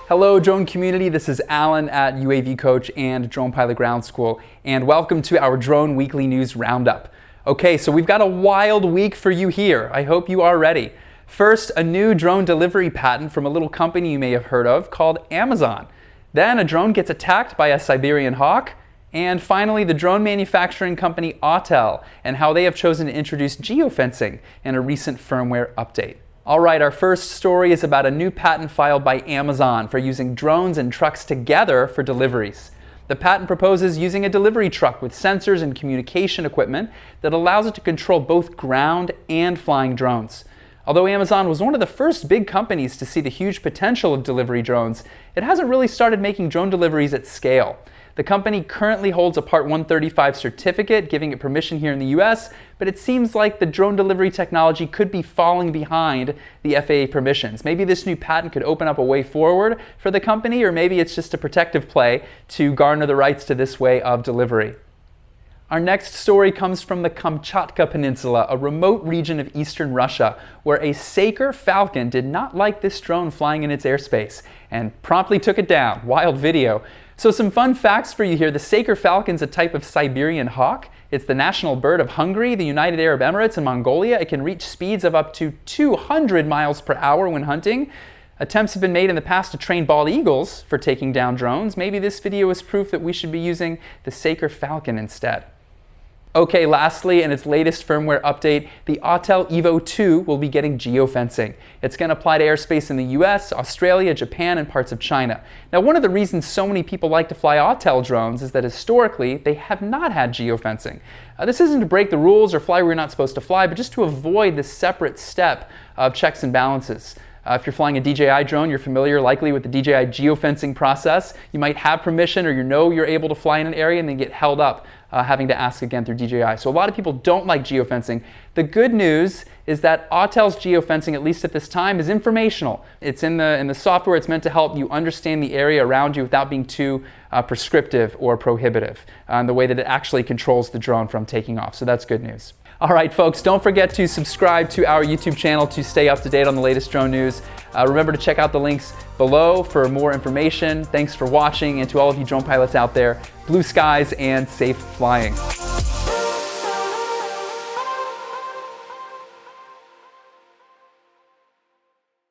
Hello drone community, this is Alan at UAV Coach and Drone Pilot Ground School, and welcome to our Drone Weekly News Roundup. Okay, so we've got a wild week for you here. I hope you are ready. First, a new drone delivery patent from a little company you may have heard of called Amazon. Then a drone gets attacked by a Siberian hawk. And finally, the drone manufacturing company Autel and how they have chosen to introduce geofencing in a recent firmware update. All right, our first story is about a new patent filed by Amazon for using drones and trucks together for deliveries. The patent proposes using a delivery truck with sensors and communication equipment that allows it to control both ground and flying drones. Although Amazon was one of the first big companies to see the huge potential of delivery drones, it hasn't really started making drone deliveries at scale. The company currently holds a Part 135 certificate, giving it permission here in the US, but it seems like the drone delivery technology could be falling behind the FAA permissions. Maybe this new patent could open up a way forward for the company, or maybe it's just a protective play to garner the rights to this way of delivery. Our next story comes from the Kamchatka Peninsula, a remote region of eastern Russia, where a Saker Falcon did not like this drone flying in its airspace and promptly took it down. Wild video. So some fun facts for you here. The Saker Falcon is a type of Siberian hawk. It's the national bird of Hungary, the United Arab Emirates, and Mongolia. It can reach speeds of up to 200 miles per hour when hunting. Attempts have been made in the past to train bald eagles for taking down drones. Maybe this video is proof that we should be using the Saker Falcon instead. Okay, lastly, in its latest firmware update, the Autel Evo II will be getting geofencing. It's going to apply to airspace in the US, Australia, Japan, and parts of China. Now, one of the reasons so many people like to fly Autel drones is that historically, they have not had geofencing. This isn't to break the rules or fly where you're not supposed to fly, but just to avoid the separate step of checks and balances. If you're flying a DJI drone, you're familiar likely with the DJI geofencing process. You might have permission or you know you're able to fly in an area and then get held up having to ask again through DJI. So a lot of people don't like geofencing. The good news is that Autel's geofencing, at least at this time, is informational. It's in the software. It's meant to help you understand the area around you without being too prescriptive or prohibitive in the way that it actually controls the drone from taking off. So that's good news. All right, folks, don't forget to subscribe to our YouTube channel to stay up to date on the latest drone news. Remember to check out the links below for more information. Thanks for watching, and to all of you drone pilots out there, blue skies and safe flying.